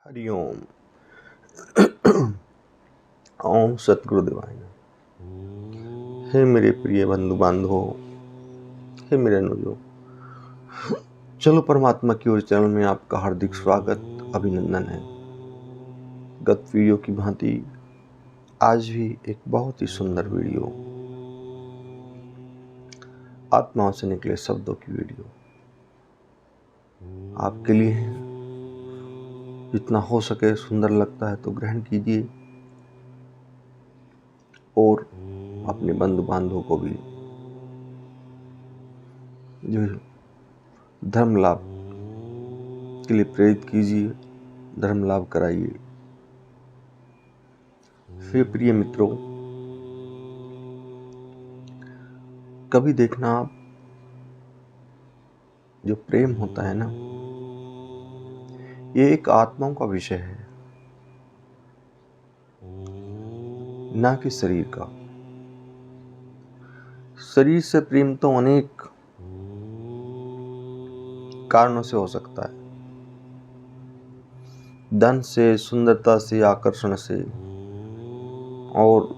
हरिओम। ओम सतगुरुदेवाय नमः। हे मेरे प्रिय बंधु बांधवों, हे मेरे अनुजों, चलो परमात्मा की ओर चैनल में आपका हार्दिक स्वागत अभिनंदन है। गत वीडियो की भांति आज भी एक बहुत ही सुंदर वीडियो, आत्माओं से निकले शब्दों की वीडियो आपके लिए है। जितना हो सके सुंदर लगता है तो ग्रहण कीजिए और अपने बंधु बांधवों को भी जो धर्म लाभ के लिए प्रेरित कीजिए, धर्म लाभ कराइए। हे प्रिय मित्रों, कभी देखना आप, जो प्रेम होता है ना, ये एक आत्माओं का विषय है, ना कि शरीर का। शरीर से प्रेम तो अनेक कारणों से हो सकता है, धन से, सुंदरता से, आकर्षण से और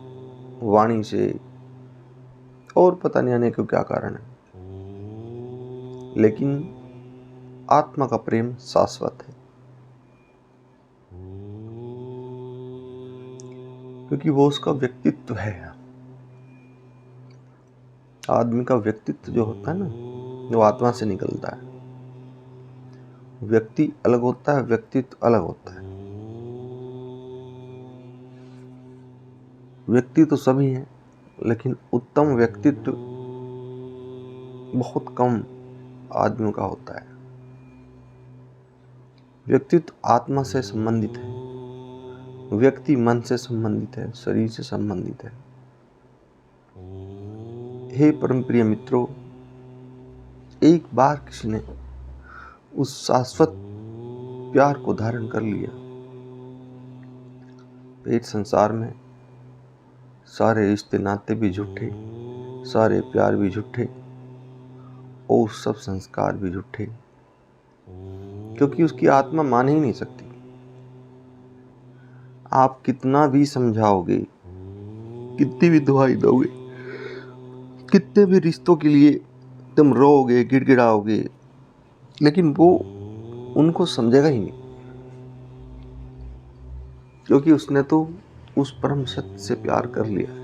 वाणी से, और पता नहीं अनेकों क्या कारण है। लेकिन आत्मा का प्रेम शाश्वत है, क्योंकि वो उसका व्यक्तित्व है। आदमी का व्यक्तित्व जो होता है ना, वो आत्मा से निकलता है। व्यक्ति अलग होता है, व्यक्तित्व अलग होता है। व्यक्ति तो सभी हैं, लेकिन उत्तम व्यक्तित्व बहुत कम आदमियों का होता है। व्यक्तित्व आत्मा से संबंधित है, व्यक्ति मन से संबंधित है, शरीर से संबंधित है। हे परम प्रिय मित्रों, एक बार किसी ने उस शाश्वत प्यार को धारण कर लिया, इस संसार में सारे रिश्ते नाते भी झूठे, सारे प्यार भी झूठे और सब संस्कार भी झूठे, क्योंकि उसकी आत्मा मान ही नहीं सकती। आप कितना भी समझाओगे, कितनी भी दुहाई दोगे, कितने भी रिश्तों के लिए तुम रोओगे, गिड़गिड़ाओगे, लेकिन वो उनको समझेगा ही नहीं, क्योंकि उसने तो उस परम सत्य से प्यार कर लिया है,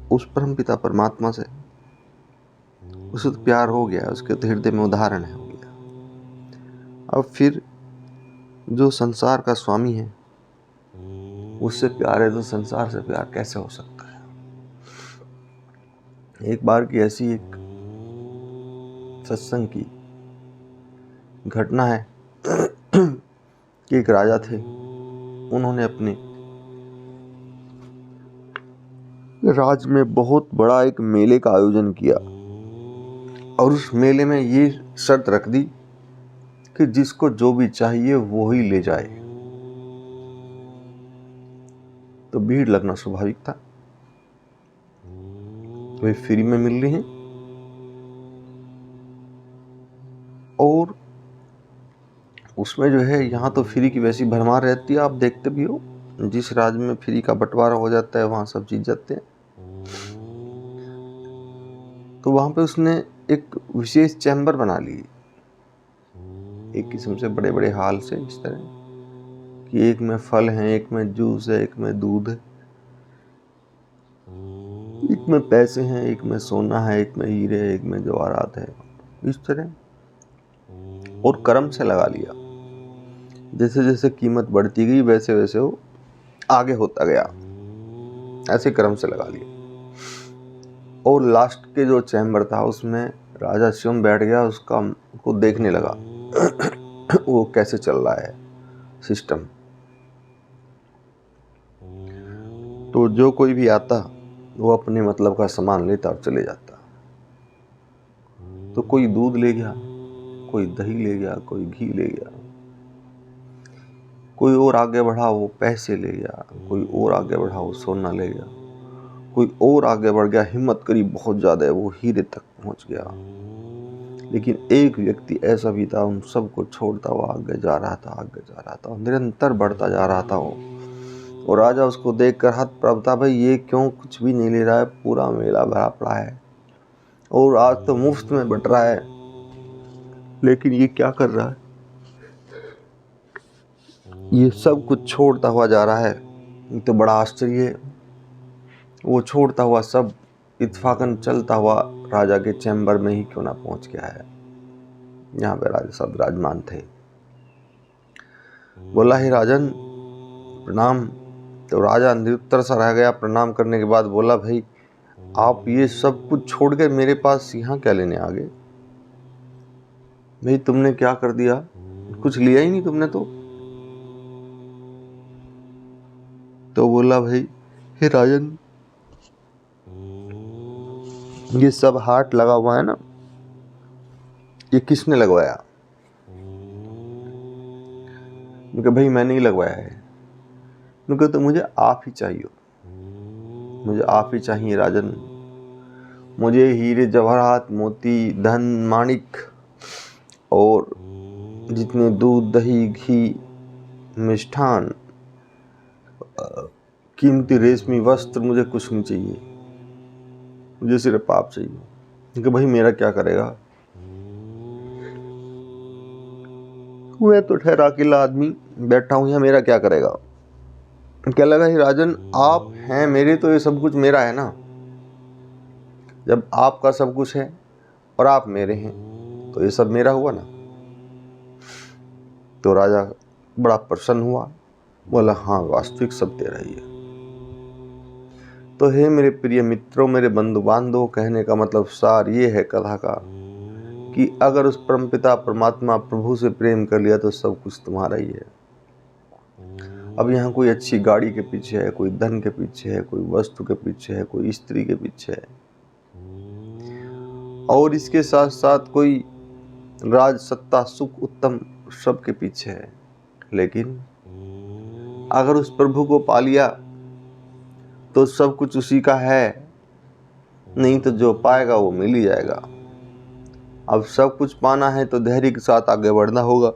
उस परम पिता परमात्मा से उसे तो प्यार हो गया, उसके तो हृदय में उदाहरण हो गया। अब फिर जो संसार का स्वामी है, उससे प्यार है तो संसार से प्यार कैसे हो सकता है। एक बार की ऐसी एक सत्संग की घटना है कि एक राजा थे, उन्होंने अपने राज में बहुत बड़ा एक मेले का आयोजन किया और उस मेले में ये शर्त रख दी कि जिसको जो भी चाहिए वो ही ले जाए। तो भीड़ लगना स्वाभाविक था, वे फ्री में मिल रही हैं और उसमें जो है, यहाँ तो फ्री की वैसी भरमार रहती है, आप देखते भी हो। जिस राज्य में फ्री का बंटवारा हो जाता है वहां सब चीज जाते हैं। तो वहां पे उसने एक विशेष चैम्बर बना ली, एक किस्म से बड़े बड़े हाल से, इस तरह कि एक में फल है, एक में जूस है, एक में दूध है, एक में पैसे हैं, एक में सोना है, एक में हीरे है, एक में जवाहरात है, इस तरह। और क्रम से लगा लिया, जैसे जैसे कीमत बढ़ती गई वैसे वैसे वो आगे होता गया, ऐसे क्रम से लगा लिया। और लास्ट के जो चैम्बर था उसमें राजा स्वयं बैठ गया, उसका को देखने लगा वो कैसे चल रहा है सिस्टम। तो जो कोई भी आता वो अपने मतलब का सामान लेता और चले जाता। तो कोई दूध ले गया, कोई दही ले गया, कोई घी ले गया, कोई और आगे बढ़ा वो पैसे ले गया, कोई और आगे बढ़ा वो सोना ले गया, कोई और आगे बढ़ गया, हिम्मत करी बहुत ज्यादा है, वो हीरे तक पहुंच गया। लेकिन एक व्यक्ति ऐसा भी था, उन सबको छोड़ता हुआ आगे जा रहा था, निरंतर बढ़ता जा रहा था वो। और राजा उसको देखकर हत प्रभ था, भाई ये क्यों कुछ भी नहीं ले रहा है, पूरा मेला भरा पड़ा है और आज तो मुफ्त में बट रहा है, लेकिन ये क्या कर रहा है, ये सब कुछ छोड़ता हुआ जा रहा है। ये तो बड़ा आश्चर्य है। वो छोड़ता हुआ सब इत्फाकन चलता हुआ राजा के चैम्बर में ही क्यों ना पहुंच गया है, यहाँ पे राजा सब विराजमान थे। बोला, हे राजन प्रणाम। तो राजा निरुत्तर सा रह गया। प्रणाम करने के बाद बोला, भाई आप ये सब कुछ छोड़ के मेरे पास यहाँ क्या लेने आ गए? भाई तुमने क्या कर दिया, कुछ लिया ही नहीं तुमने तो बोला, भाई हे राजन ये सब हार्ट लगा हुआ है ना, ये किसने लगवाया? मैं भाई मैंने ही लगवाया है। मैं तो मुझे आप ही चाहिए, मुझे आप ही चाहिए राजन। मुझे हीरे जवाहरात मोती धन माणिक और जितने दूध दही घी मिष्ठान कीमती रेशमी वस्त्र मुझे कुछ नहीं चाहिए, मुझे सिर्फ आप चाहिए। कि भाई मेरा क्या करेगा, मैं तो ठहरा अकेला आदमी बैठा हूं यहाँ, मेरा क्या करेगा? क्या लगा, ही राजन आप हैं मेरे तो ये सब कुछ मेरा है ना। जब आपका सब कुछ है और आप मेरे हैं तो ये सब मेरा हुआ ना। तो राजा बड़ा प्रसन्न हुआ, बोला हाँ वास्तविक सब तेरा ही है। तो हे मेरे प्रिय मित्रों, मेरे बंधु बांधव, कहने का मतलब सार ये है कथा का कि अगर उस परमपिता परमात्मा प्रभु से प्रेम कर लिया तो सब कुछ तुम्हारा ही है। अब यहाँ कोई अच्छी गाड़ी के पीछे है, कोई धन के पीछे है, कोई वस्तु के पीछे है, कोई स्त्री के पीछे है, और इसके साथ साथ कोई राज सत्ता सुख उत्तम सब के पीछे है। लेकिन अगर उस प्रभु को पा लिया तो सब कुछ उसी का है, नहीं तो जो पाएगा वो मिल ही जाएगा। अब सब कुछ पाना है तो धैर्य के साथ आगे बढ़ना होगा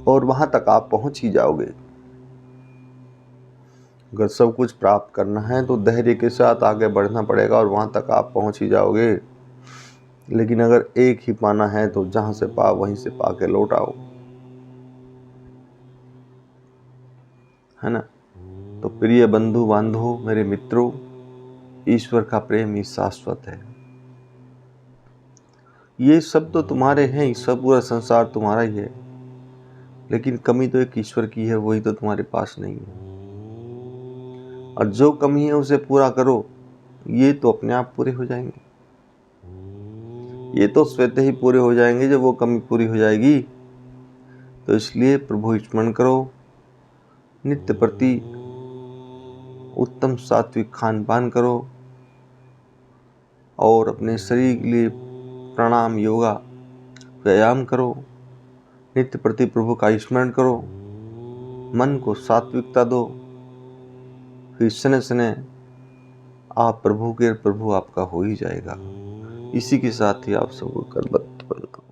और वहां तक आप पहुंच ही जाओगे। अगर सब कुछ प्राप्त करना है तो धैर्य के साथ आगे बढ़ना पड़ेगा और वहां तक आप पहुंच ही जाओगे। लेकिन अगर एक ही पाना है तो जहां से पा वहीं से पा के लौट आओ, है ना। तो प्रिय बंधु बांधव, मेरे मित्रों, ईश्वर का प्रेम ही शाश्वत है। ये सब तो तुम्हारे हैं, ये सब पूरा संसार तुम्हारा ही है, लेकिन कमी तो एक ईश्वर की है, वही तो तुम्हारे पास नहीं है। और जो कमी है उसे पूरा करो, ये तो अपने आप पूरे हो जाएंगे। ये तो स्वतः ही पूरे हो जाएंगे जब वो कमी पूरी हो जाएगी। तो इसलिए प्रभु स्मरण करो, नित्य प्रति उत्तम सात्विक खान पान करो और अपने शरीर के लिए प्राणायाम योगा व्यायाम करो, नित्य प्रति प्रभु का स्मरण करो, मन को सात्विकता दो, फिर स्ने स्ने आप प्रभु के, प्रभु आपका हो ही जाएगा। इसी के साथ ही आप सबको करबद्ध बनना।